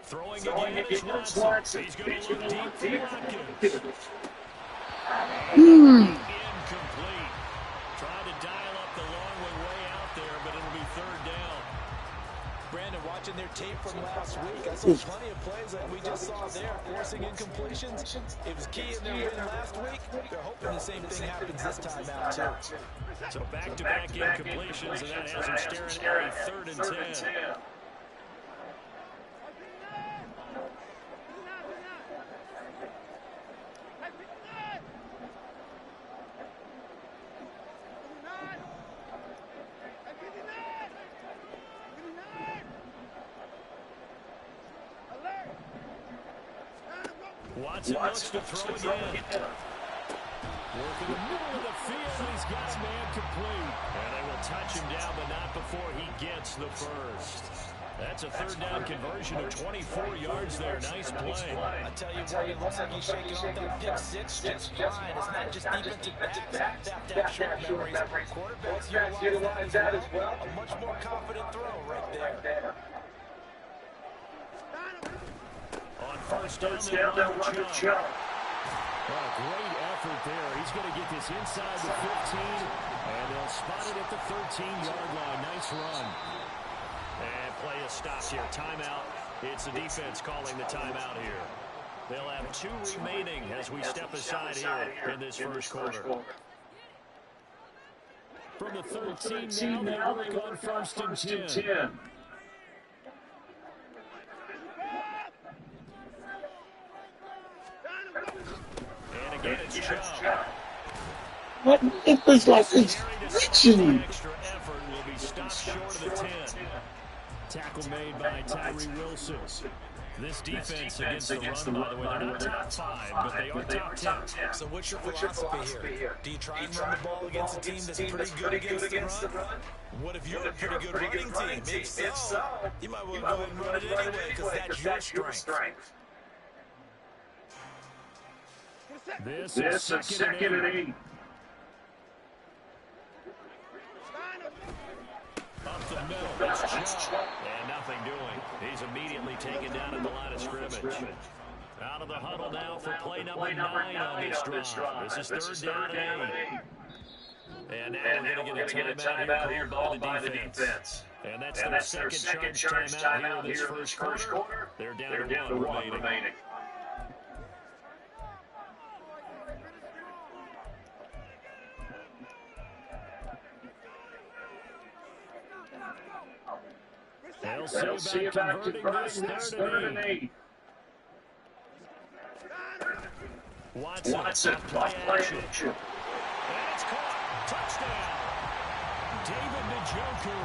Throwing again is Watson. He's going to look deep for Watkins. Incomplete. Tried to dial up the long way out there, but it'll be third down. Brandon, watching their tape from last week, I saw plenty of plays like we just saw there, forcing incompletions. It was key in their win last week. They're hoping the same thing happens this time out, too. So back-to-back incompletions, and that has them staring at a 3rd and 10. Watson looks to throw again. Working the middle of the field, and he's got a man complete. And they will touch him down, but not before he gets the first. That's a 3rd down conversion of 24 yards there. Nice play. I tell you what, it looks like he's shaking off that pick six just fine. It's not just defensive backs have to have short memories. Quarterbacks utilize that as well. A much more confident throw right there. On first down, they'll run to Chubb. Well, great effort there. He's going to get this inside the 15, and they'll spot it at the 13-yard line. Nice run. And play is stopped here. Timeout. It's the defense calling the timeout here. They'll have 2 remaining as we step aside here in this first quarter. From the 13 now, they work on first and 10. And again, it's Chubb. What? It was like it's reaching. Extra effort will be stopped short of the 10. Tackle made by Tyree Wilson. This defense against the run, by the way, they're not top 5, but they are top 10. So what's your philosophy here? Do you try and run the ball against a team that's pretty good against the run? What if you're a pretty good running team? If so, you might want to go and run it anyway because that's your strength. This is second and 8. Up the middle, it's Chubb. And nothing doing. He's immediately taken down at the line of scrimmage. Out of the huddle now for play number 9 on this drive. This is 3rd down and 8. And now we're going to get a timeout here called by the defense. And that's their second charge timeout here in this first quarter. They're down to 1 remaining. They'll see about converting this 3rd and 8. Watson, play action. And it's caught. Touchdown. David Njoku.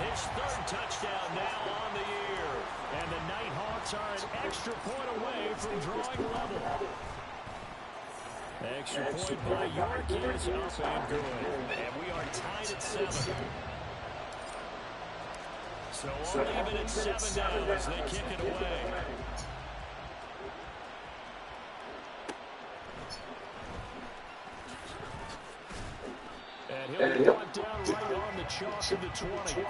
His 3rd touchdown now on the year. And the Nighthawks are an extra point away from drawing level. Extra point by York is up and good. And we are tied at 7. So all even at 7 down as they kick it away. And he'll be brought down right on the chalk of the 20.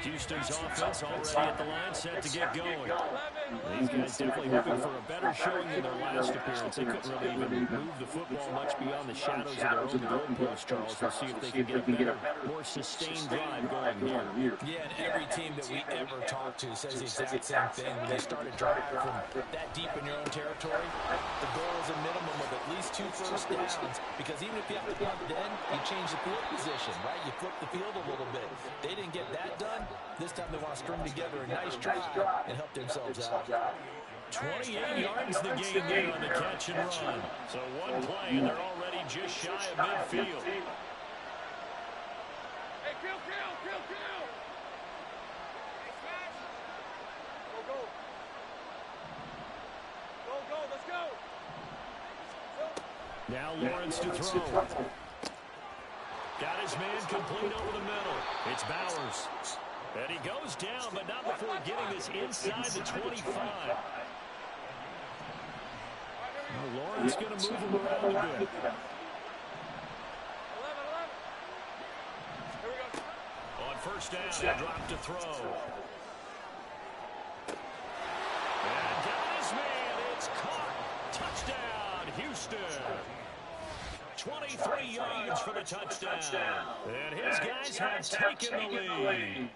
Houston's offense already at the line, set to get going. These guys definitely hoping for a better showing in their last appearance. They couldn't really even move the football much beyond the shadows of their own goalpost, Charles. We'll see if they can get a better, more sustained drive going here. Yeah, and every team that we ever talk to says the exact same thing. When they start a drive from that deep in your own territory, the goal is a minimum of at least 2 first downs, because even if you have to punt then, you change the field position, right? You flip the field a little bit. They didn't get that done. This time they want to string together a nice drive and help themselves out. 28 yards the game there on the catch and run. So one play and they're already just shy of midfield. Hey, kill! Go, let's go! Now Lawrence to throw. Got his man complete over the middle. It's Bowers. And he goes down, but not before getting this inside the 25. Well, Lawrence going to move him around a bit. On first down, he dropped to throw. And down his man, it's caught. Touchdown, Houston. 23 yards for the touchdown. And his guys have taken the lead.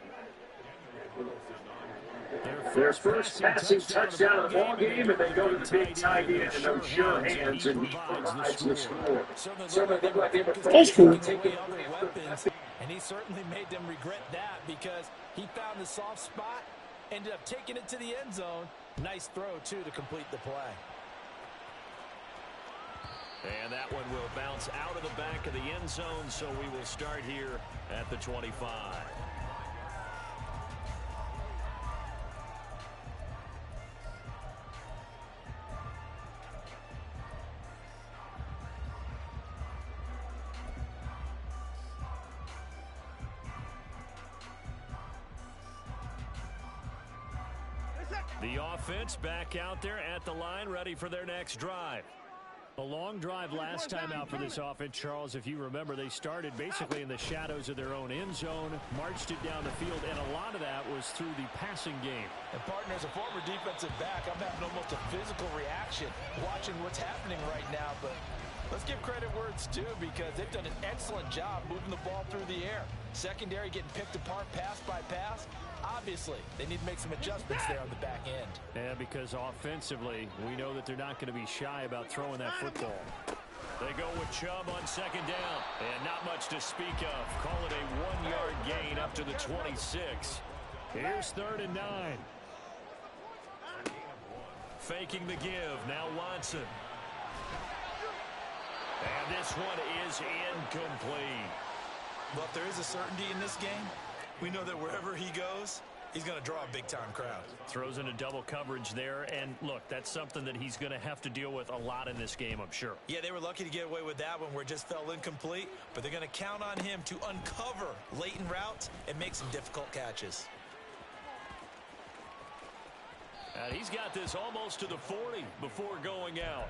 Their first passing touchdown of the ball game, and they go to the big tight end, and those sure hands, and he provides the score. Certainly looked like they were cool. Take away all their weapons, and he certainly made them regret that because he found the soft spot, ended up taking it to the end zone. Nice throw, too, to complete the play. And that one will bounce out of the back of the end zone, so we will start here at the 25. The offense back out there at the line, ready for their next drive. A long drive last time out for this offense, Charles. If you remember, they started basically in the shadows of their own end zone, marched it down the field, and a lot of that was through the passing game. And, partner, as a former defensive back, I'm having almost a physical reaction watching what's happening right now. But let's give credit where it's due because they've done an excellent job moving the ball through the air. Secondary getting picked apart pass by pass. Obviously, they need to make some adjustments there on the back end. Yeah, because offensively, we know that they're not going to be shy about throwing that football. They go with Chubb on second down, and not much to speak of. Call it a 1-yard gain up to the 26. Here's 3rd and 9. Faking the give, now Watson. And this one is incomplete. Well, if there is a certainty in this game, we know that wherever he goes, he's going to draw a big-time crowd. Throws into double coverage there, and look, that's something that he's going to have to deal with a lot in this game, I'm sure. Yeah, they were lucky to get away with that one where it just fell incomplete, but they're going to count on him to uncover latent routes and make some difficult catches. And he's got this almost to the 40 before going out.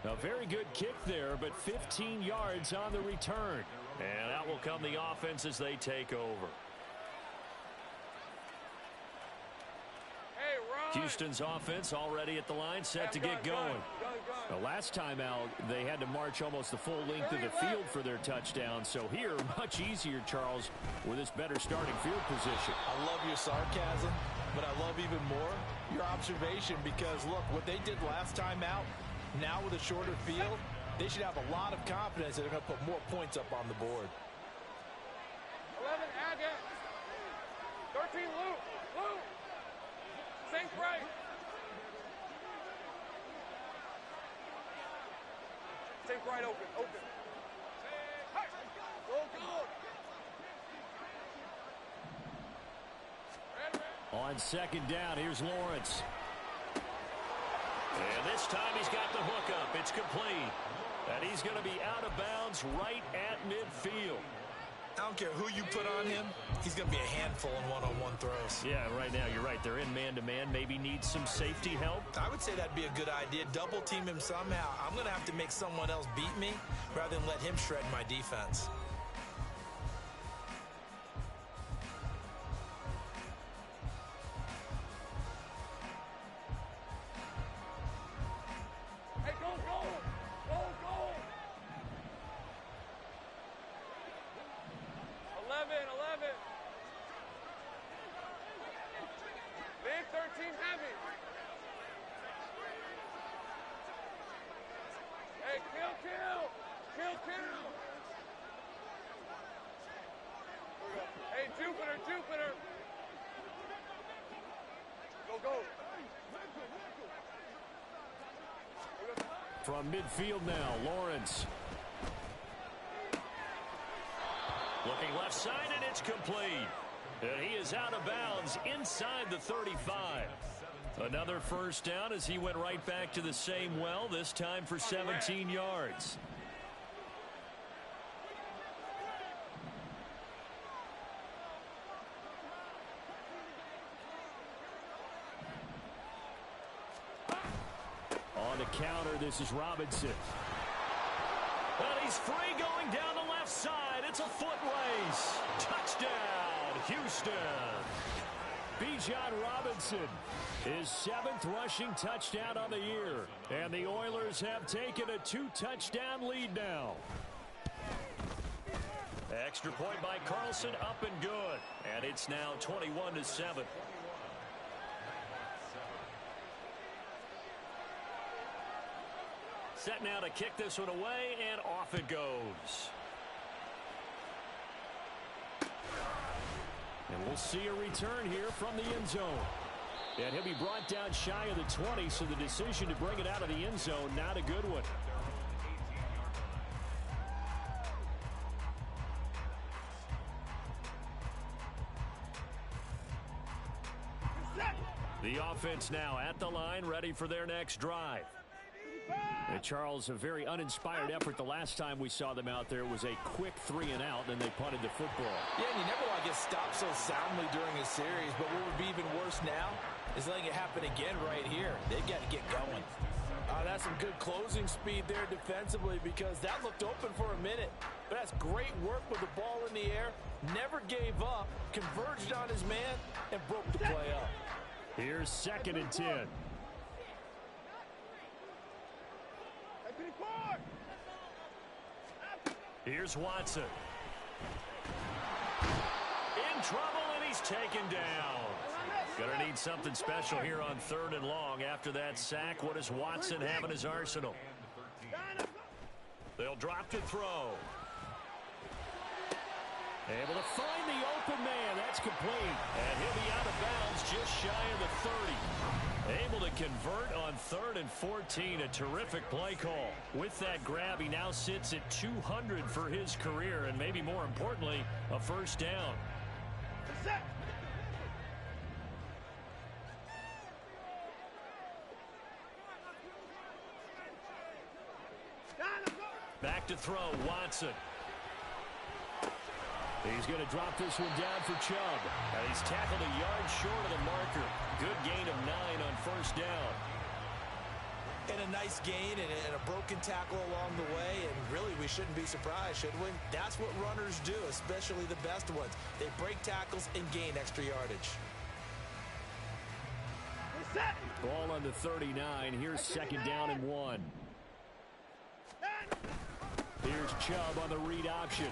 A very good kick there, but 15 yards on the return. And out will come the offense as they take over. Houston's offense already at the line, set to get going. The last time out, they had to march almost the full length of the field for their touchdown. So here, much easier, Charles, with this better starting field position. I love your sarcasm, but I love even more your observation because, look, what they did last time out, now with a shorter field, they should have a lot of confidence that they're going to put more points up on the board. 11, Agate. 13, Luke. Luke. Think right. Think right, open. Hey. Go. On second down, here's Lawrence. And this time he's got the hook up. It's complete. And he's going to be out of bounds right at midfield. I don't care who you put on him, he's going to be a handful in one-on-one throws. Yeah, right now you're right. They're in man-to-man. Maybe need some safety help. I would say that'd be a good idea. Double team him somehow. I'm going to have to make someone else beat me rather than let him shred my defense. Hey, go. 11. Big 13 heavy. Hey, kill. Hey, Jupiter. Go. From midfield now, Lawrence. Looking left side, and it's complete. And he is out of bounds inside the 35. Another first down as he went right back to the same well, this time for 17 yards. counter. This is Robinson. And he's free going down the left side. It's a foot race. Touchdown, Houston. Bijan Robinson, his 7th rushing touchdown on the year. And the Oilers have taken a 2-touchdown lead now. Extra point by Carlson, up and good. And it's now 21-7. Set now to kick this one away, and off it goes. And we'll see a return here from the end zone. And he'll be brought down shy of the 20, so the decision to bring it out of the end zone, not a good one. The offense now at the line, ready for their next drive. And Charles, a very uninspired effort the last time we saw them out there. It was a quick 3-and-out, then they punted the football. Yeah, and you never want to get stopped so soundly during a series, but what would be even worse now is letting it happen again right here. They've got to get going. That's some good closing speed there defensively, because that looked open for a minute. But that's great work with the ball in the air. Never gave up, converged on his man, and broke the play up. Here's 2nd and 10. Here's Watson. In trouble, and he's taken down. Gonna need something special here on 3rd and long. After that sack, what does Watson have in his arsenal? They'll drop to throw. Able to find the open man. That's complete. And he'll be out of bounds just shy of the 30. Able to convert on 3rd and 14. A terrific play call. With that grab, he now sits at 200 for his career, and maybe more importantly, a first down. Back to throw, Watson. He's going to drop this one down for Chubb. And he's tackled a yard short of the marker. Good gain of 9 on first down. And a nice gain and a broken tackle along the way. And really, we shouldn't be surprised, should we? That's what runners do, especially the best ones. They break tackles and gain extra yardage. Ball on the 39. Here's 2nd down and 1. Here's Chubb on the read option.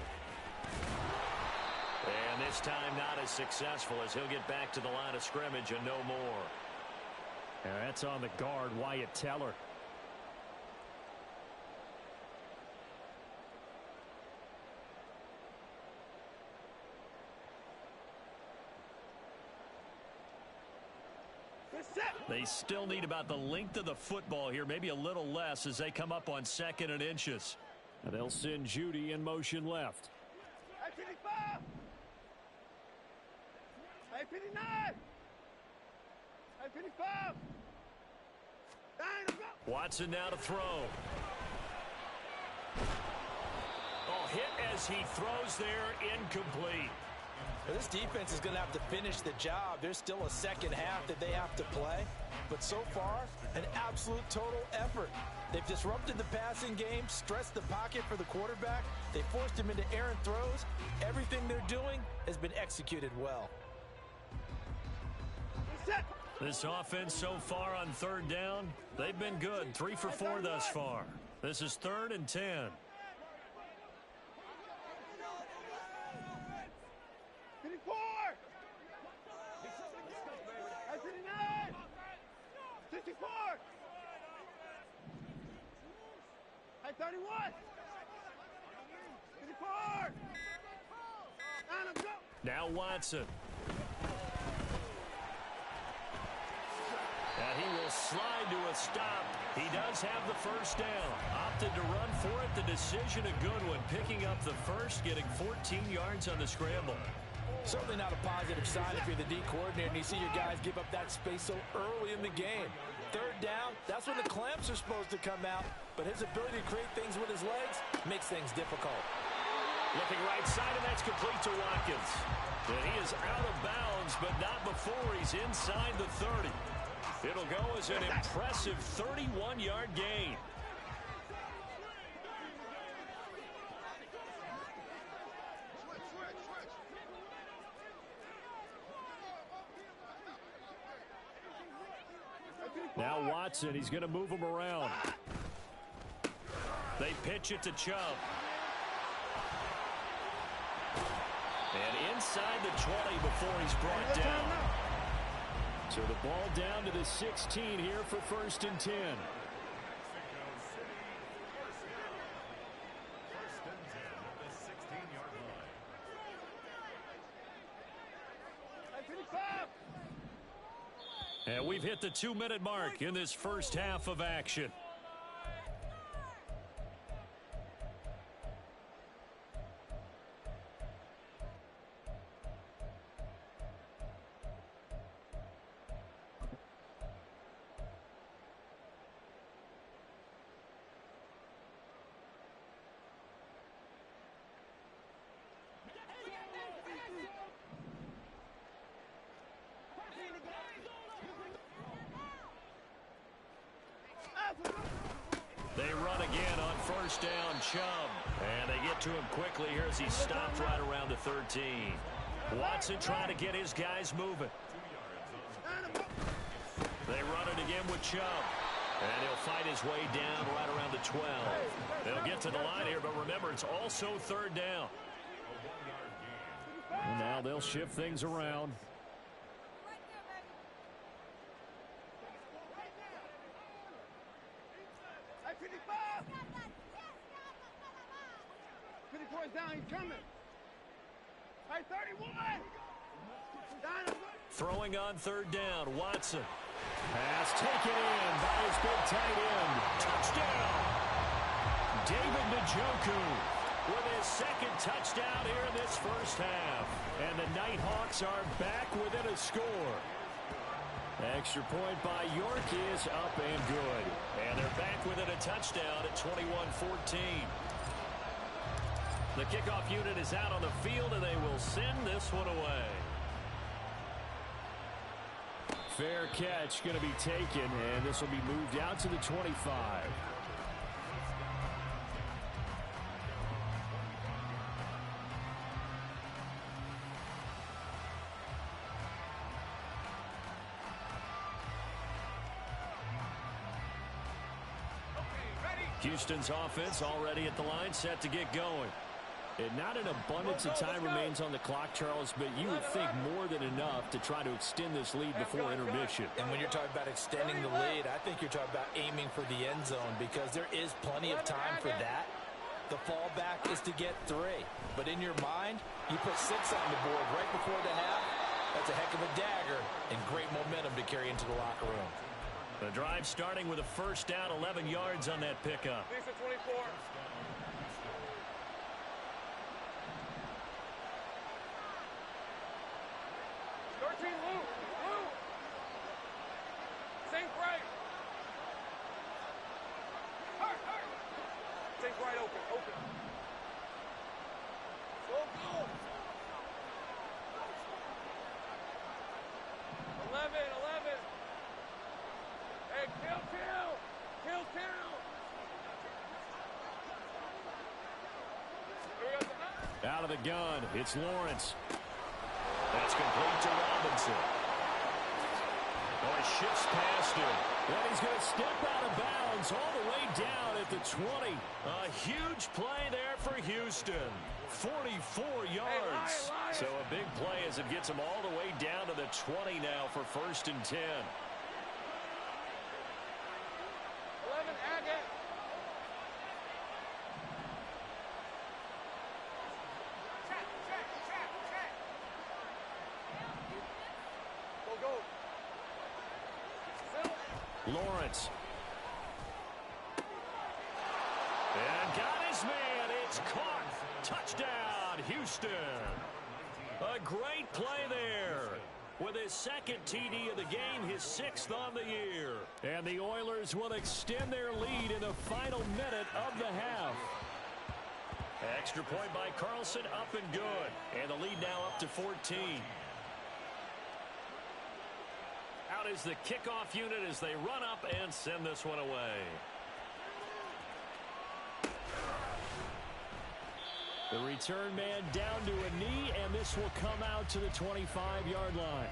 And this time not as successful, as he'll get back to the line of scrimmage and no more. And that's on the guard, Wyatt Teller. They still need about the length of the football here, maybe a little less, as they come up on 2nd and inches. And they'll send Judy in motion left. Watson now to throw. Oh, hit as he throws there, incomplete. Well, this defense is going to have to finish the job. There's still a second half that they have to play. But so far, an absolute total effort. They've disrupted the passing game, stressed the pocket for the quarterback. They forced him into errant throws. Everything they're doing has been executed well. This offense so far on 3rd down, they've been good. 3 for 4 thus far. This is 3rd and 10. Now Watson. And he will slide to a stop. He does have the first down. Opted to run for it. The decision a good one. Picking up the first, getting 14 yards on the scramble. Certainly not a positive sign if you're the D coordinator and you see your guys give up that space so early in the game. 3rd down, that's when the clamps are supposed to come out. But his ability to create things with his legs makes things difficult. Looking right side, and that's complete to Watkins. And he is out of bounds, but not before he's inside the 30. It'll go as an impressive 31-yard gain. Now Watson, he's going to move him around. They pitch it to Chubb. And inside the 20 before he's brought down. So the ball down to the 16 here for 1st and 10. And we've hit the 2-minute mark in this first half of action. They run again on 1st down, Chubb. And they get to him quickly here as he stopped right around the 13. Watson trying to get his guys moving. They run it again with Chubb. And he'll fight his way down right around the 12. They'll get to the line here, but remember, it's also 3rd down. And now they'll shift things around. Down, he's coming. Hey, 31. Throwing on 3rd down, Watson. Pass taken in by his big tight end. Touchdown. David Njoku with his 2nd touchdown here in this first half. And the Nighthawks are back within a score. Extra point by York is up and good. And they're back within a touchdown at 21-14. The kickoff unit is out on the field, and they will send this one away. Fair catch going to be taken, and this will be moved out to the 25. Houston's offense already at the line, set to get going. And not an abundance of time remains on the clock, Charles, but you would think more than enough to try to extend this lead before intermission. And when you're talking about extending the lead, I think you're talking about aiming for the end zone because there is plenty of time for that. The fallback is to get 3. But in your mind, you put 6 on the board right before the half. That's a heck of a dagger and great momentum to carry into the locker room. The drive starting with a 1st down, 11 yards on that pickup. Lisa 24. Out of the gun, it's Lawrence. That's complete to Robinson. Oh, he shifts past him. And he's going to step out of bounds all the way down at the 20. A huge play there for Houston. 44 yards. So a big play as it gets him all the way down to the 20 now for 1st and 10. 11, Agate. Lawrence. And got his man. It's caught. Touchdown, Houston. A great play there. With his 2nd TD of the game, his 6th on the year. And the Oilers will extend their lead in the final minute of the half. Extra point by Carlson, up and good. And the lead now up to 14. Out is the kickoff unit as they run up and send this one away. The return man down to a knee, and this will come out to the 25-yard line.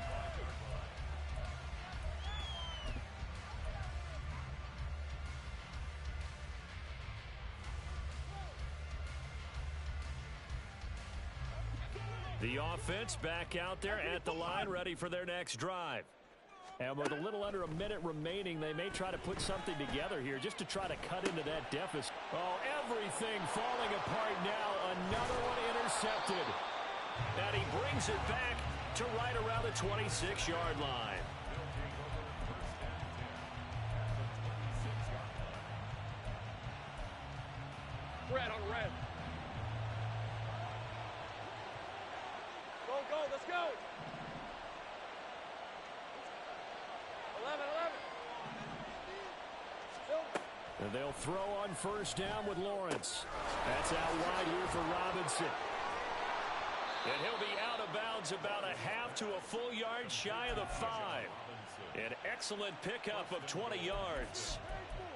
The offense back out there at the line, ready for their next drive. And with a little under a minute remaining, they may try to put something together here just to try to cut into that deficit. Oh, everything falling apart now. Another one intercepted. And he brings it back to right around the 26-yard line. Red on red. Go, go, let's go. 11. And they'll throw on first down with Lawrence. That's out wide here for Robinson. And he'll be out of bounds about a half to a full yard shy of the 5. An excellent pickup of 20 yards.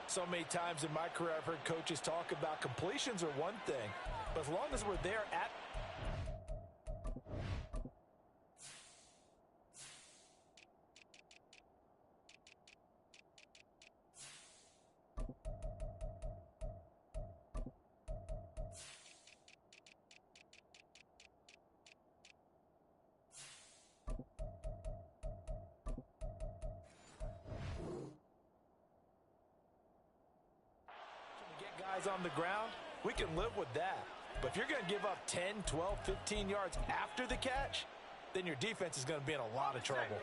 So many times in my career I've heard coaches talk about completions are one thing, but as long as we're there at on the ground, we can live with that. But if you're going to give up 10, 12, 15 yards after the catch, then your defense is going to be in a lot of trouble.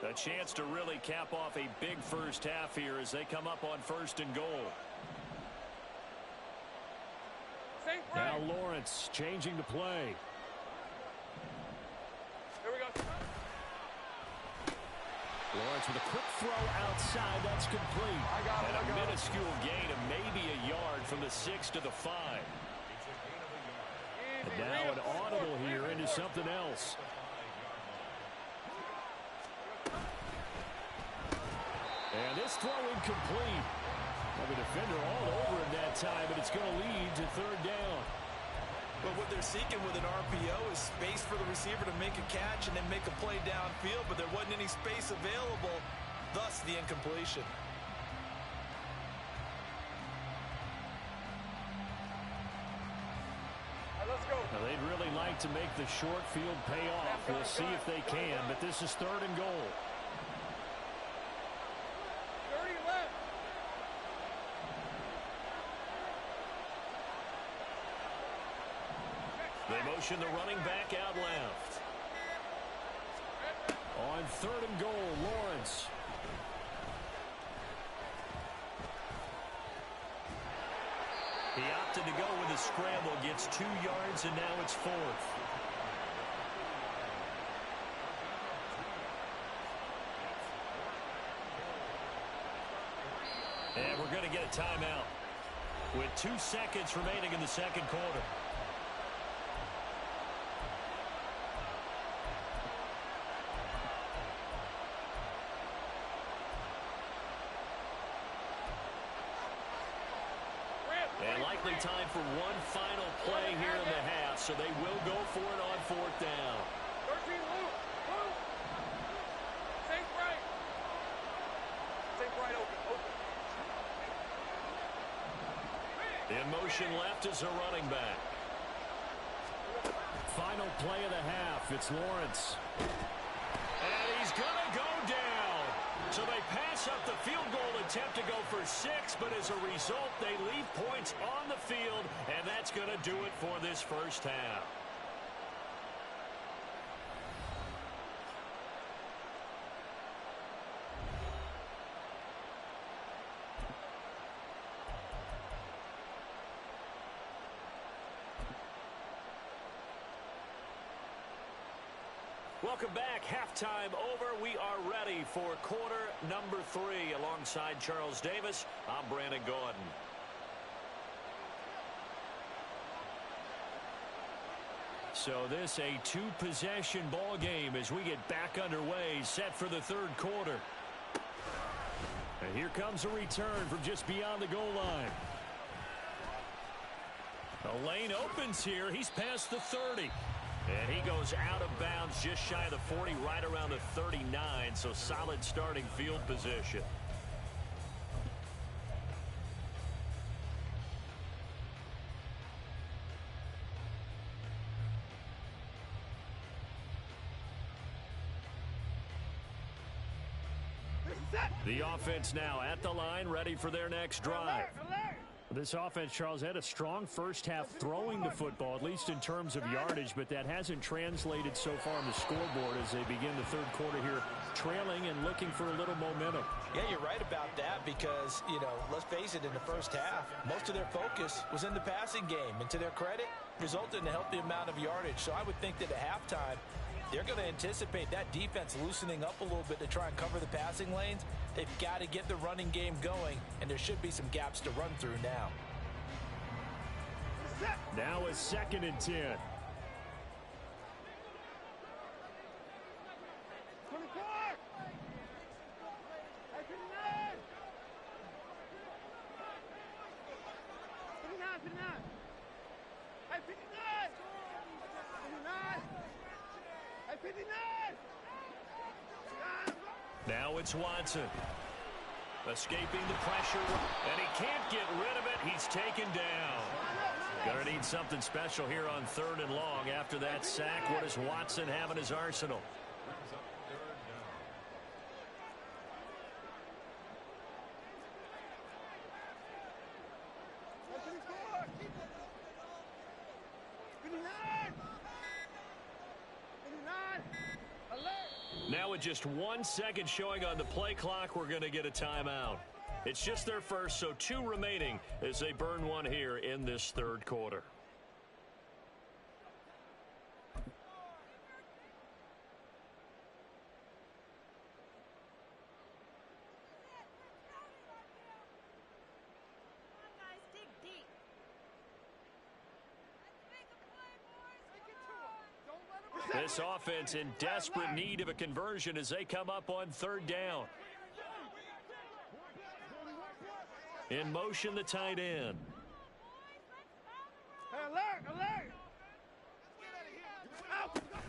A chance to really cap off a big first half here as they come up on first and goal. Now Lawrence changing the play. Here we go. Lawrence with a quick throw outside. That's complete. And a minuscule gain of maybe a yard from the 6 to the 5. And now an audible here into something else. And this throw incomplete. Well, the defender all over him that time, but it's going to lead to third down. But what they're seeking with an RPO is space for the receiver to make a catch and then make a play downfield, but there wasn't any space available, thus the incompletion. Let's go. Now, they'd really like to make the short field pay off. We'll see if they can, but this is third and goal. 30 left. They motion the running back out left. On third and goal, Lawrence. He opted to go with a scramble, gets 2 yards, and now it's 4th. And we're going to get a timeout with 2 seconds remaining in the second quarter. And likely time for one final play here in the half, so they will go for it on 4th down. 13, Luke. Safe right. Safe right, open. In motion left is a running back. Final play of the half. It's Lawrence. And he's going to go down. So they pass up the field goal attempt to go for 6, but as a result, they leave points on the field, and that's going to do it for this first half. Welcome back. Halftime over. We are ready for quarter number 3. Alongside Charles Davis, I'm Brandon Gordon. So this a 2-possession ball game as we get back underway, set for the third quarter. And here comes a return from just beyond the goal line. The lane opens here. He's past the 30. And he goes out of bounds just shy of the 40, right around the 39. So solid starting field position. The offense now at the line, ready for their next drive. This offense, Charles, had a strong first half throwing the football, at least in terms of yardage, but that hasn't translated so far on the scoreboard as they begin the third quarter here, trailing and looking for a little momentum. Yeah, you're right about that because, you know, let's face it, in the first half, most of their focus was in the passing game. And to their credit, resulted in a healthy amount of yardage. So I would think that at halftime, they're going to anticipate that defense loosening up a little bit to try and cover the passing lanes. They've got to get the running game going, and there should be some gaps to run through now. Now a 2nd and 10. 59. Now it's Watson. Escaping the pressure, and he can't get rid of it. He's taken down. Gonna need something special here on 3rd and long. After that sack, what does Watson have in his arsenal? Now with just 1 second showing on the play clock, we're going to get a timeout. It's just their first, so 2 remaining as they burn one here in this third quarter. This offense in desperate need of a conversion as they come up on 3rd down. In motion, the tight end. Alert!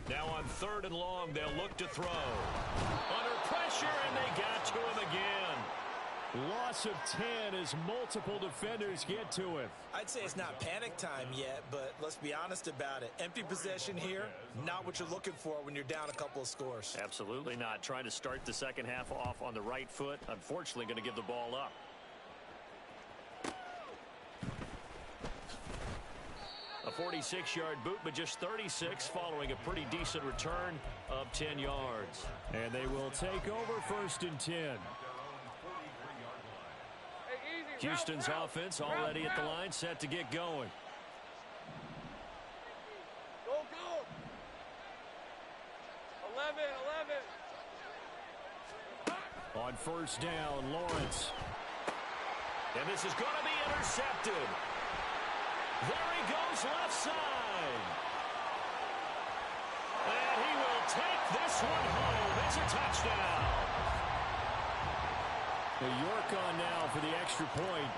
Now on 3rd and long, they'll look to throw. Under pressure, and they got to him again. Loss of 10 as multiple defenders get to him. I'd say it's not panic time yet, but let's be honest about it. Empty possession here, not what you're looking for when you're down a couple of scores. Absolutely not. Trying to start the second half off on the right foot. Unfortunately, going to give the ball up. A 46-yard boot, but just 36 following a pretty decent return of 10 yards. And they will take over 1st and 10. Houston's offense already at the line, set to get going. Go. 11. On 1st down, Lawrence. And this is going to be intercepted. There he goes left side. And he will take this one home. It's a touchdown. The York on now for the extra point.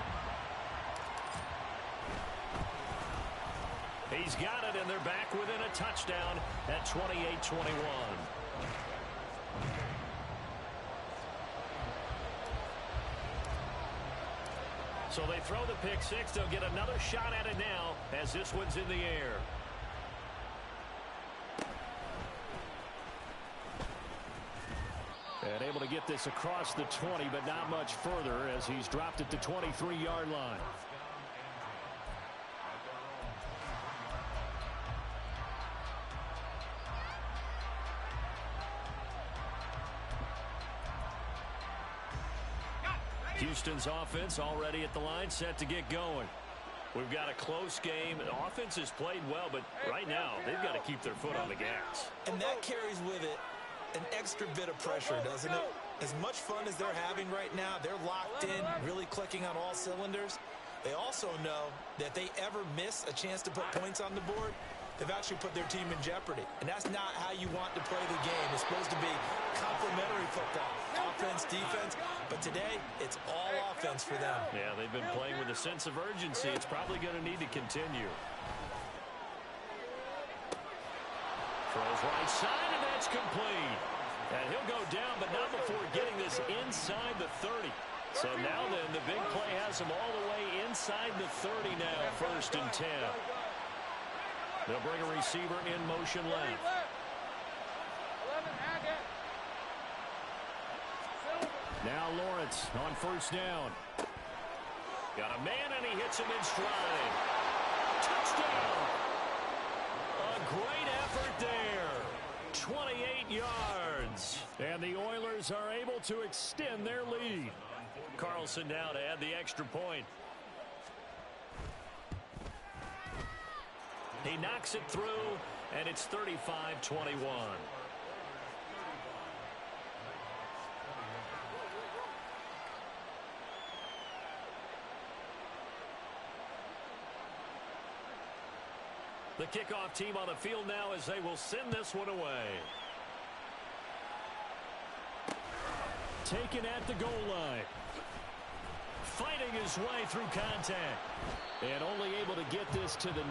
He's got it, and they're back within a touchdown at 28-21. So they throw the pick six. They'll get another shot at it now as this one's in the air. And able to get this across the 20, but not much further as he's dropped at the 23-yard line. Houston's offense already at the line, set to get going. We've got a close game. The offense has played well, but right now they've got to keep their foot on the gas. And that carries with it an extra bit of pressure, doesn't it? As much fun as they're having right now, they're locked in, really clicking on all cylinders. They also know that if they ever miss a chance to put points on the board, they've actually put their team in jeopardy. And that's not how you want to play the game. It's supposed to be complementary football, offense, defense. But today, it's all offense for them. Yeah, they've been playing with a sense of urgency. It's probably going to need to continue. Throws right side, and that's complete. And he'll go down, but not before getting this inside the 30. So now then, the big play has him all the way inside the 30 now, 1st and 10. They'll bring a receiver in motion left. Now Lawrence on 1st down. Got a man, and he hits him in stride. Touchdown! A great effort there. 28 yards. And the Oilers are able to extend their lead. Carlson now to add the extra point. He knocks it through, and it's 35-21. The kickoff team on the field now as they will send this one away. Taken at the goal line. Fighting his way through contact. And only able to get this to the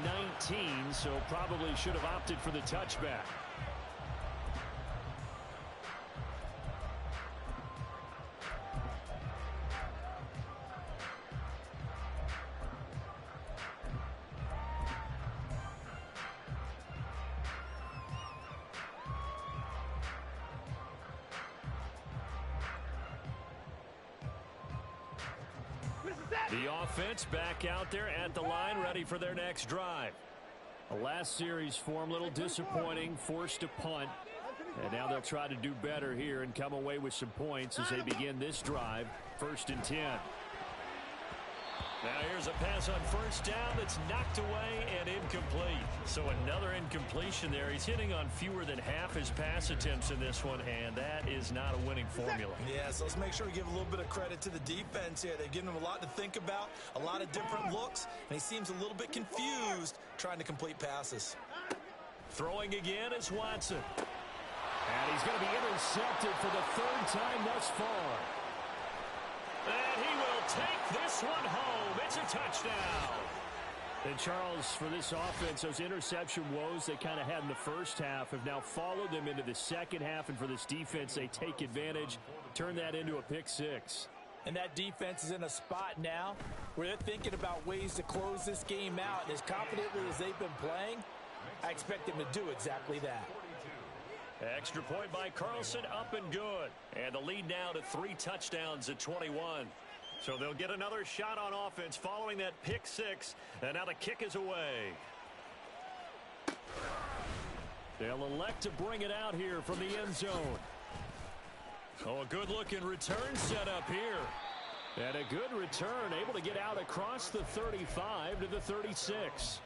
19, so probably should have opted for the touchback. The offense back out there at the line, ready for their next drive. The last series form, a little disappointing, forced a punt. And now they'll try to do better here and come away with some points as they begin this drive, 1st and 10. Now here's a pass on 1st down that's knocked away and incomplete. So another incompletion there. He's hitting on fewer than half his pass attempts in this one, and that is not a winning formula. Yeah, so let's make sure we give a little bit of credit to the defense here. They've given him a lot to think about, a lot of different looks, and he seems a little bit confused trying to complete passes. Throwing again is Watson. And he's going to be intercepted for the 3rd time thus far. And he will take this one home. It's a touchdown. And Charles, for this offense, those interception woes they kind of had in the first half have now followed them into the second half. And for this defense, they take advantage, turn that into a pick 6. And that defense is in a spot now where they're thinking about ways to close this game out. And as confidently as they've been playing, I expect them to do exactly that. Extra point by Carlson, up and good. And the lead now to 3 touchdowns at 21. So they'll get another shot on offense following that pick 6. And now the kick is away. They'll elect to bring it out here from the end zone. Oh, a good-looking return set up here. And a good return, able to get out across the 35 to the 36.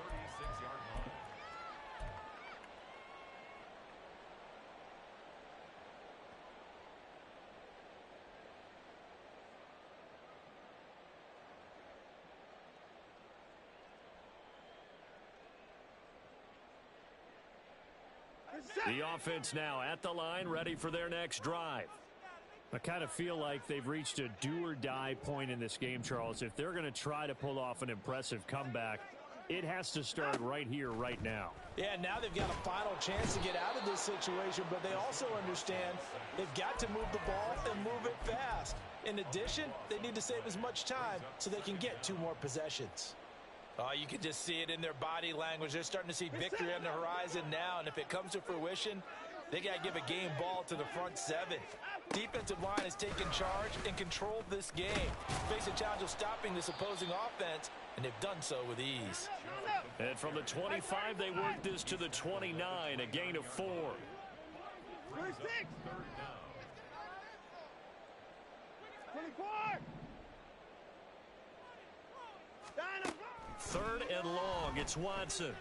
The offense now at the line, ready for their next drive. I kind of feel like they've reached a do-or-die point in this game, Charles. If they're going to try to pull off an impressive comeback, it has to start right here, right now. Yeah, now they've got a final chance to get out of this situation, but they also understand they've got to move the ball and move it fast. In addition, they need to save as much time so they can get 2 more possessions. Oh, you can just see it in their body language. They're starting to see victory on the horizon now, and if it comes to fruition, they got to give a game ball to the front 7. Defensive line has taken charge and controlled this game. Face a challenge of stopping this opposing offense, and they've done so with ease. And from the 25, they work this to the 29, a gain of 4. 3rd and long. It's Watson.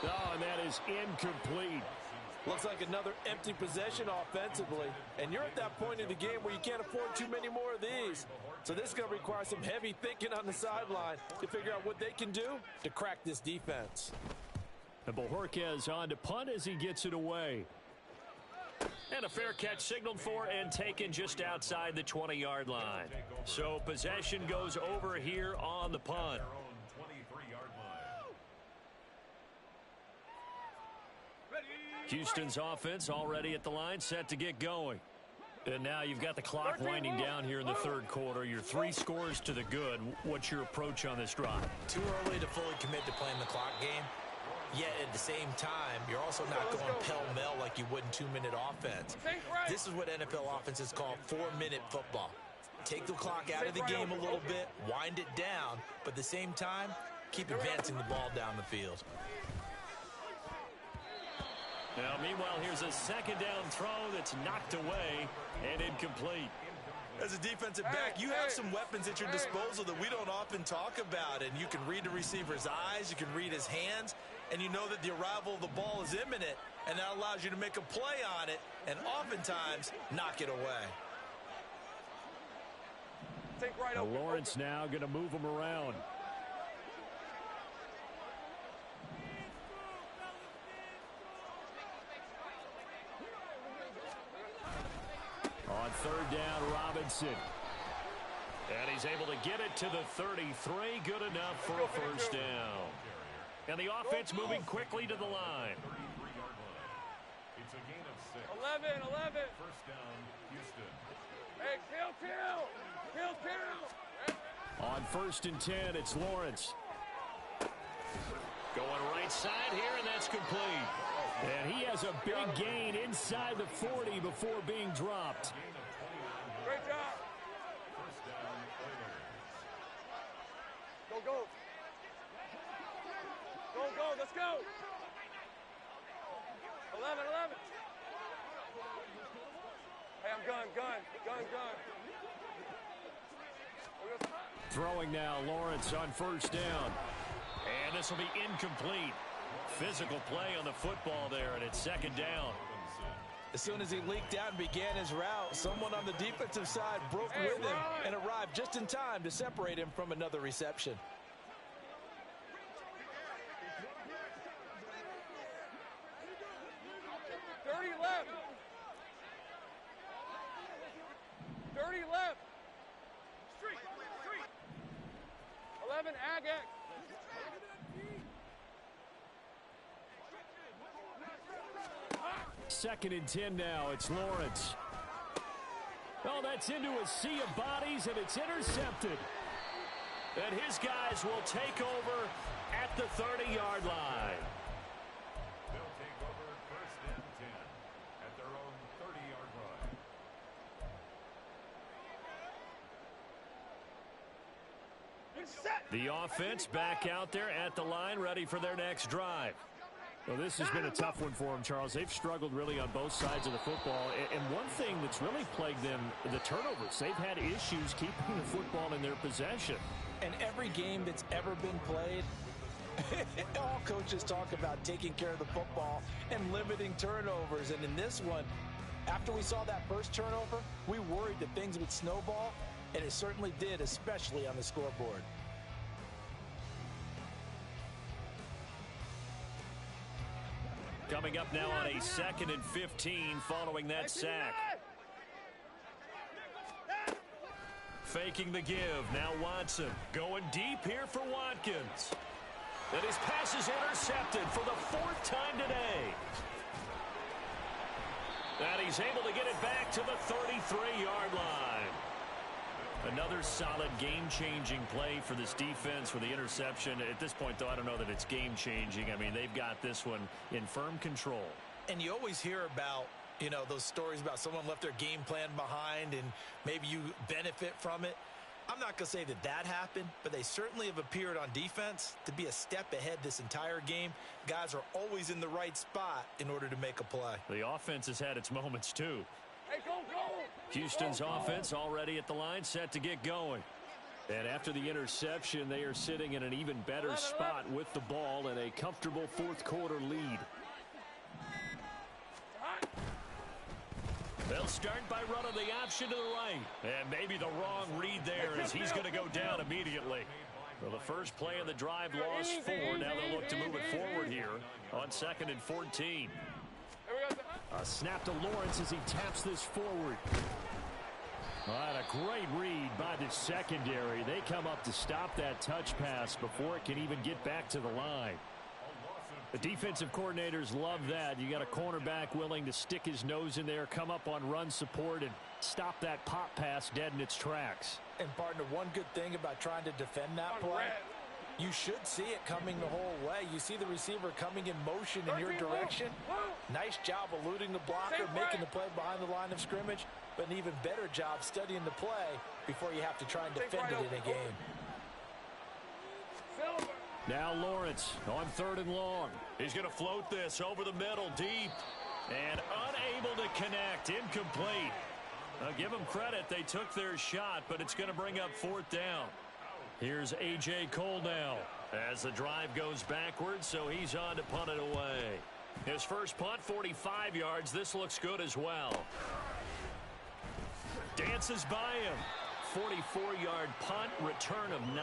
Oh, and that is incomplete. Looks like another empty possession offensively. And you're at that point in the game where you can't afford too many more of these. So this is going to require some heavy thinking on the sideline to figure out what they can do to crack this defense. And Bojorquez on to punt as he gets it away. And a fair catch signaled for and taken just outside the 20-yard line. So possession goes over here on the punt. Houston's offense already at the line, set to get going. And now you've got the clock winding down here in the third quarter. You're 3 scores to the good. What's your approach on this drive? Too early to fully commit to playing the clock game. Yet at the same time, you're also not going pell-mell like you would in 2-minute offense. This is what NFL offenses call 4-minute football. Take the clock out of the game a little bit, wind it down, but at the same time, keep advancing the ball down the field. Now, meanwhile, here's a second down throw that's knocked away and incomplete. As a defensive back, you have some weapons at your disposal that we don't often talk about, and you can read the receiver's eyes, you can read his hands, and you know that the arrival of the ball is imminent, and that allows you to make a play on it and oftentimes knock it away. Now Lawrence now going to move him around. On third down, Robinson. And he's able to get it to the 33. Good enough for a first down. And the offense moving quickly to the line. It's a gain of 6. 11. First down, Houston. Hey, kill. On 1st and 10, it's Lawrence. Going right side here, and that's complete. And he has a big gain inside the 40 before being dropped. Great job. First down, Go. Let's go. 11. Hey, I'm gun. Throwing now, Lawrence on first down. And this will be incomplete. Physical play on the football there, and it's second down. As soon as he leaked out and began his route, someone on the defensive side broke with him and arrived just in time to separate him from another reception. 30 left. 30 left. Street. 11 Agak. Second and 10 now. It's Lawrence. Oh, that's into a sea of bodies, and it's intercepted. And his guys will take over at the 30-yard line. They'll take over first and 10 at their own 30-yard line. The offense back out there at the line, ready for their next drive. Well, this has been a tough one for them, Charles. They've struggled really on both sides of the football. And one thing that's really plagued them, the turnovers. They've had issues keeping the football in their possession. And every game that's ever been played, all coaches talk about taking care of the football and limiting turnovers. And in this one, after we saw that first turnover, we worried that things would snowball, and it certainly did, especially on the scoreboard. Coming up now on a 2nd and 15 following that sack. Faking the give. Now Watson going deep here for Watkins. And his pass is intercepted for the 4th time today. And he's able to get it back to the 33-yard line. Another solid game-changing play for this defense with the interception. At this point, though, I don't know that it's game-changing. I mean, they've got this one in firm control. And you always hear about, you know, those stories about someone left their game plan behind and maybe you benefit from it. I'm not going to say that that happened, but they certainly have appeared on defense to be a step ahead this entire game. Guys are always in the right spot in order to make a play. The offense has had its moments, too. Hey, go. Houston's offense already at the line, set to get going. And after the interception, they are sitting in an even better spot with the ball and a comfortable 4th quarter lead. They'll start by running the option to the right. And maybe the wrong read there as he's going to go down immediately. Well, the first play of the drive lost 4. Now they'll look to move it forward here on 2nd and 14. A snap to Lawrence as he taps this forward. Well, a great read by the secondary. They come up to stop that touch pass before it can even get back to the line. The defensive coordinators love that. You got a cornerback willing to stick his nose in there, come up on run support, and stop that pop pass dead in its tracks. And, partner, one good thing about trying to defend that play, you should see it coming the whole way. You see the receiver coming in motion in your direction. Nice job eluding the blocker, making the play behind the line of scrimmage, but an even better job studying the play before you have to try and defend it in a game. Now Lawrence on 3rd and long. He's going to float this over the middle, deep, and unable to connect. Incomplete. Now, give them credit. They took their shot, but it's going to bring up 4th down. Here's A.J. Cole now as the drive goes backwards, so he's on to punt it away. His first punt, 45 yards. This looks good as well. Dances by him. 44-yard punt, return of 9.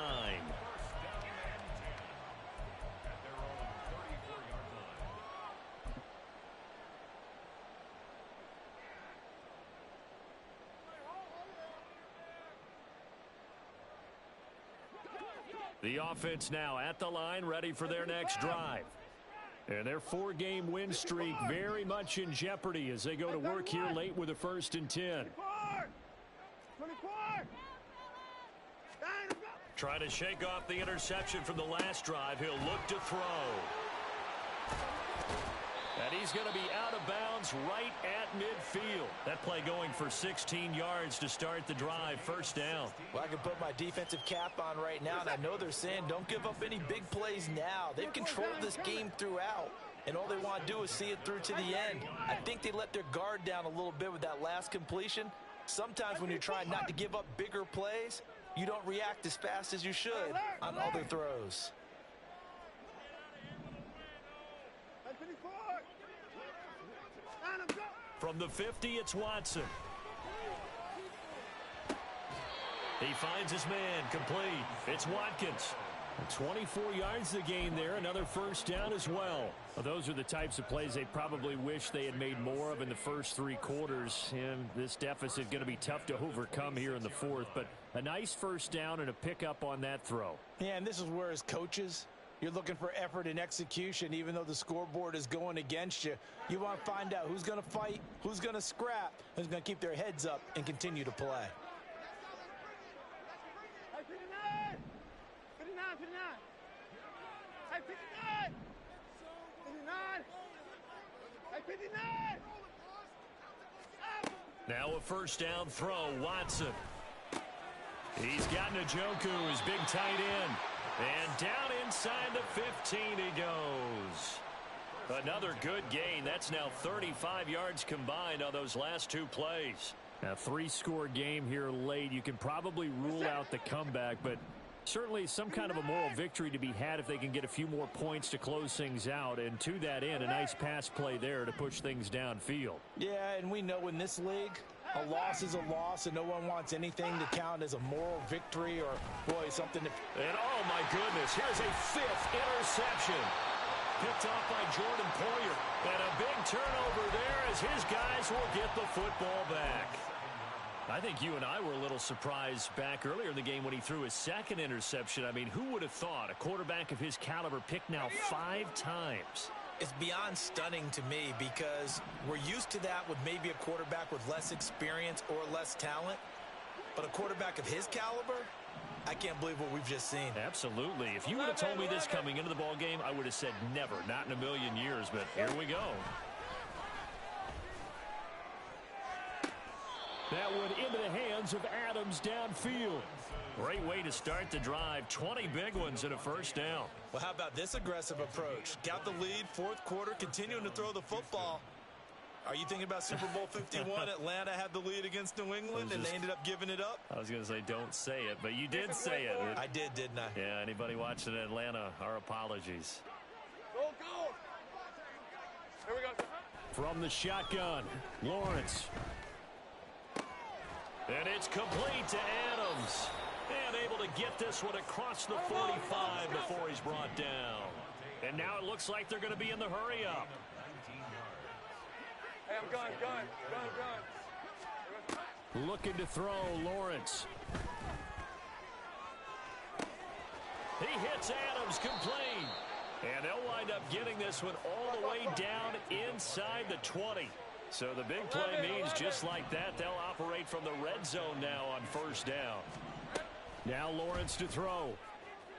The offense now at the line, ready for their next drive. And their 4-game win streak very much in jeopardy as they go to work here late with a 1st and 10. Trying to shake off the interception from the last drive. He'll look to throw. And he's going to be out of bounds right at midfield. That play going for 16 yards to start the drive. 1st down. Well, I can put my defensive cap on right now, and I know they're saying don't give up any big plays now. They've controlled this game throughout, and all they want to do is see it through to the end. I think they let their guard down a little bit with that last completion. Sometimes when you're trying not to give up bigger plays, you don't react as fast as you should on other throws. From the 50, it's Watson. He finds his man, complete. It's Watkins. 24 yards the gain there, another 1st down as well. Those are the types of plays they probably wish they had made more of in the first 3 quarters. And this deficit going to be tough to overcome here in the 4th. But a nice 1st down and a pickup on that throw. Yeah, and this is where as coaches, you're looking for effort and execution. Even though the scoreboard is going against you, you want to find out who's going to fight, who's going to scrap, who's going to keep their heads up and continue to play. 59. Now a 1st down throw, Watson. He's got Njoku, his big tight end. And down inside the 15 he goes. Another good gain. That's now 35 yards combined on those last 2 plays. A 3-score game here late. You can probably rule out the comeback, but certainly some kind of a moral victory to be had if they can get a few more points to close things out. And to that end, a nice pass play there to push things downfield. Yeah, and we know in this league, a loss is a loss, and no one wants anything to count as a moral victory or, boy, something to... And, oh, my goodness, here's a 5th interception. Picked off by Jordan Poyer. And a big turnover there as his guys will get the football back. I think you and I were a little surprised back earlier in the game when he threw his 2nd interception. I mean, who would have thought a quarterback of his caliber picked now 5 times? It's beyond stunning to me because we're used to that with maybe a quarterback with less experience or less talent. But a quarterback of his caliber, I can't believe what we've just seen. Absolutely. If you would have told me this coming into the ball game, I would have said never, not in a million years. But here we go. That one into the hands of Adams downfield. Great way to start the drive. 20 big ones and a 1st down. Well, how about this aggressive approach? Got the lead, 4th quarter, continuing to throw the football. Are you thinking about Super Bowl 51? Atlanta had the lead against New England, and they ended up giving it up? I was going to say, don't say it, but you did say it. I did, didn't I? Yeah, anybody watching Atlanta, our apologies. Go! Here we go. From the shotgun, Lawrence. And it's complete to Adams. And able to get this one across the 45 before he's brought down. And now it looks like they're going to be in the hurry-up. Hey, I'm going. Looking to throw, Lawrence. He hits Adams complete. And they'll wind up getting this one all the way down inside the 20. So the big play means just like that, they'll operate from the red zone now on first down. Now Lawrence to throw.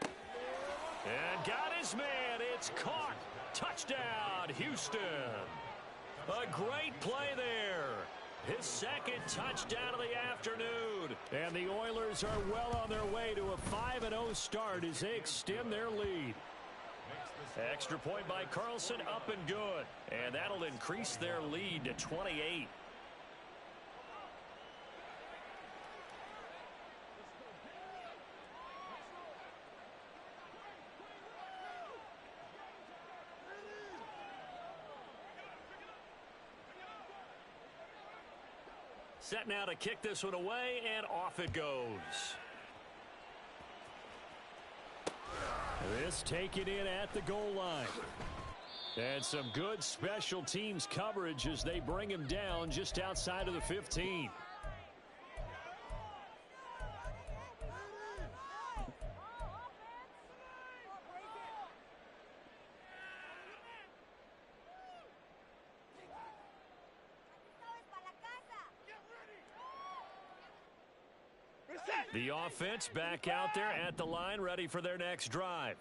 And got his man. It's caught. Touchdown, Houston. A great play there. His second touchdown of the afternoon. And the Oilers are well on their way to a 5-0 start as they extend their lead. Extra point by Carlson, up and good. And that'll increase their lead to 28. Set now to kick this one away, and off it goes. This taken in at the goal line. And some good special teams coverage as they bring him down just outside of the 15. The offense back out there at the line, ready for their next drive.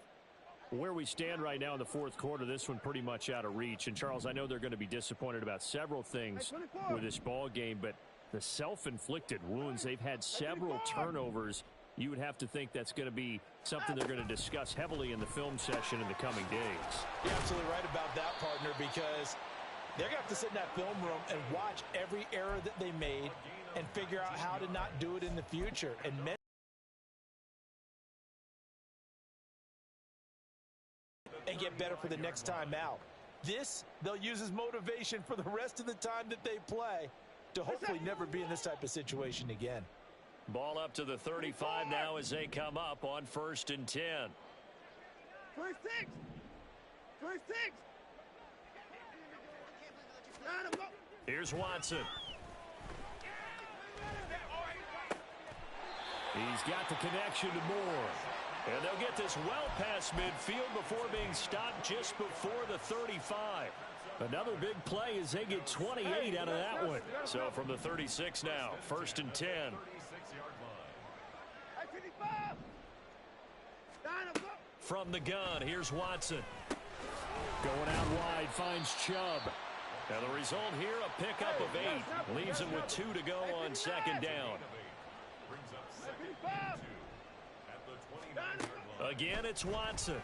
Where we stand right now in the fourth quarter, this one pretty much out of reach. And, Charles, I know they're going to be disappointed about several things with this ball game, but the self-inflicted wounds, they've had several turnovers. You would have to think that's going to be something they're going to discuss heavily in the film session in the coming days. You're absolutely right about that, partner, because they're going to have to sit in that film room and watch every error that they made and figure out how to not do it in the future. And get better for the next time out. This, they'll use as motivation for the rest of the time that they play to hopefully never be in this type of situation again. Ball up to the 35 now as they come up on 1st and 10. 26. Here's Watson. He's got the connection to Moore. And they'll get this well past midfield before being stopped just before the 35. Another big play as they get 28 out of that one. So from the 36 now, 1st and 10. From the gun, here's Watson. Going out wide, finds Chubb. And the result here, a pickup of 8. Leaves him with 2 to go on 2nd down. Again, it's Watson.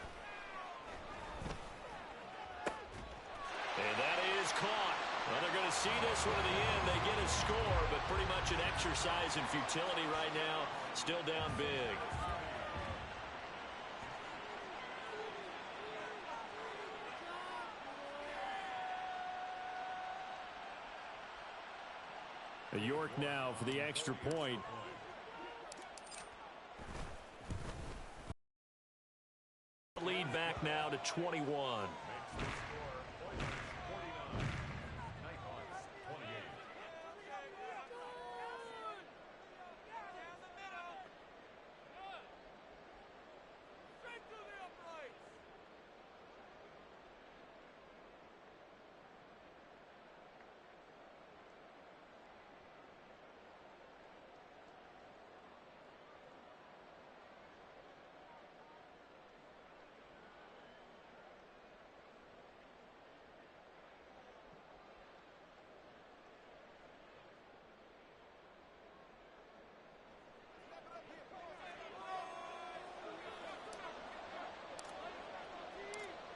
And that is caught. Well, they're going to see this one at the end. They get a score, but pretty much an exercise in futility right now. Still down big. York now for the extra point. Lead back now to 21.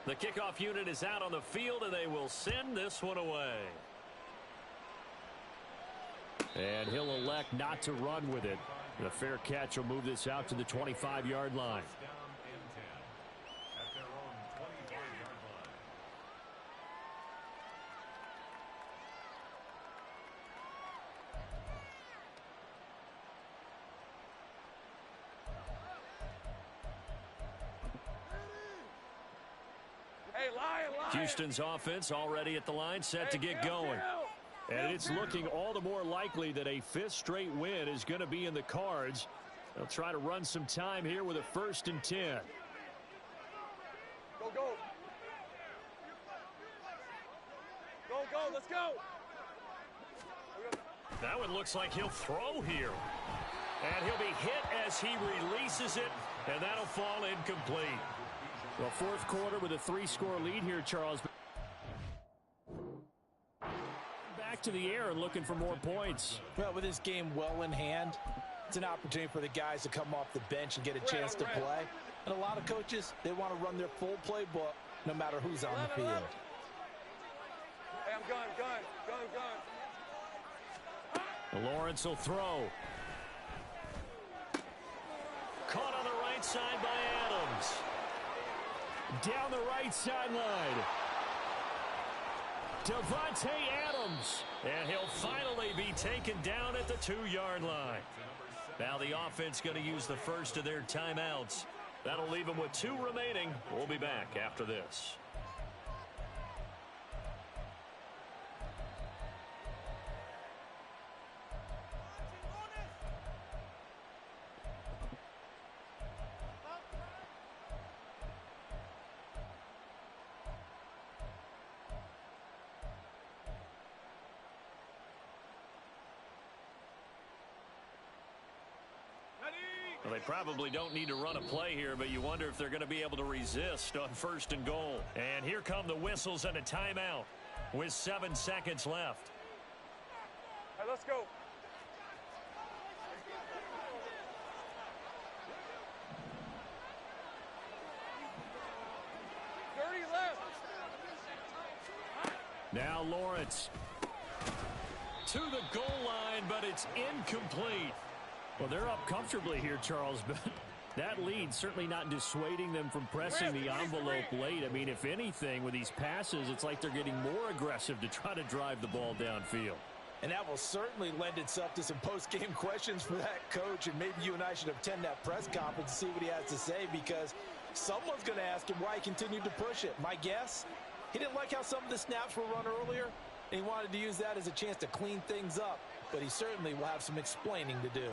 The kickoff unit is out on the field, and they will send this one away. And he'll elect not to run with it. The fair catch will move this out to the 25-yard line. Houston's offense already at the line, set to get going. And it's looking all the more likely that a fifth straight win is going to be in the cards. They'll try to run some time here with a 1st and 10. Go, go. Go, go, let's go. That one looks like he'll throw here. And he'll be hit as he releases it, and that'll fall incomplete. Well, 4th quarter with a 3-score lead here, Charles. Back to the air and looking for more points. Well, with this game well in hand, it's an opportunity for the guys to come off the bench and get a chance to play. And a lot of coaches, they want to run their full playbook no matter who's on the field. Hey, I'm gun. Lawrence will throw. Caught on the right side by Adams. Down the right sideline. Davante Adams. And he'll finally be taken down at the 2-yard line. Now the offense going to use the first of their timeouts. That'll leave them with 2 remaining. We'll be back after this. Well, they probably don't need to run a play here, but you wonder if they're going to be able to resist on 1st and goal. And here come the whistles and a timeout with 7 seconds left. Hey, let's go. Now Lawrence to the goal line, but it's incomplete. Well, they're up comfortably here, Charles, but that lead certainly not dissuading them from pressing the envelope late. I mean, if anything, with these passes, it's like they're getting more aggressive to try to drive the ball downfield. And that will certainly lend itself to some post-game questions for that coach, and maybe you and I should attend that press conference to see what he has to say, because someone's going to ask him why he continued to push it. My guess, he didn't like how some of the snaps were run earlier, and he wanted to use that as a chance to clean things up, but he certainly will have some explaining to do.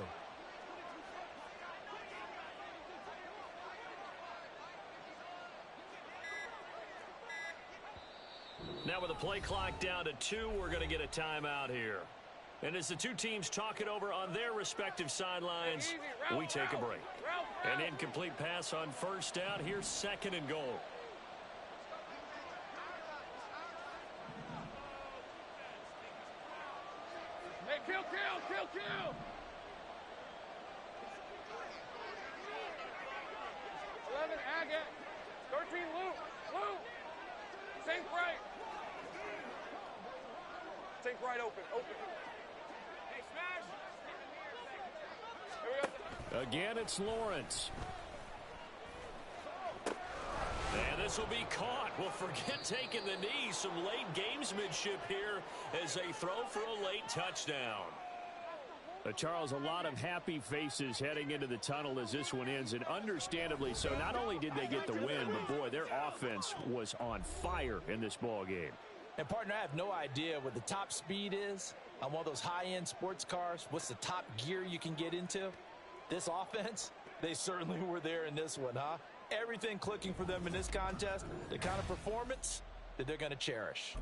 Now with the play clock down to 2, we're going to get a timeout here. And as the 2 teams talk it over on their respective sidelines, we take a break. An incomplete pass on 1st down. Here's 2nd and goal. Hey, kill. 11, Agate. 13, Luke. Sink right. Sink right open. Hey, smash. Here we go. Again, it's Lawrence. And this will be caught. Well, forget taking the knee. Some late gamesmanship here as they throw for a late touchdown. Charles, a lot of happy faces heading into the tunnel as this one ends, and understandably so. Not only did they get the win, but boy, their offense was on fire in this ball game. And partner, I have no idea what the top speed is on one of those high-end sports cars. What's the top gear you can get into? This offense, they certainly were there in this one, huh? Everything clicking for them in this contest, the kind of performance that they're going to cherish.